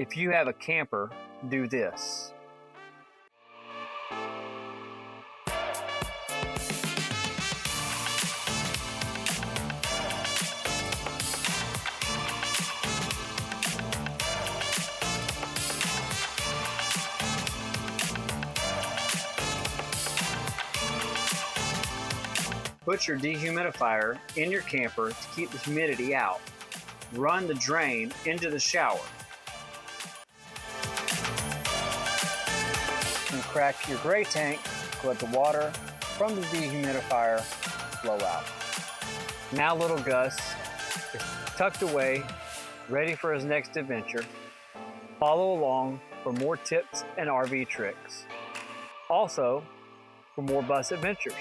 If you have a camper, do this. Put your dehumidifier in your camper to keep the humidity out. Run the drain into the shower. And crack your gray tank to let the water from the dehumidifier flow out. Now little Gus is tucked away, ready for his next adventure. Follow along for more tips and RV tricks. Also, for more bus adventures.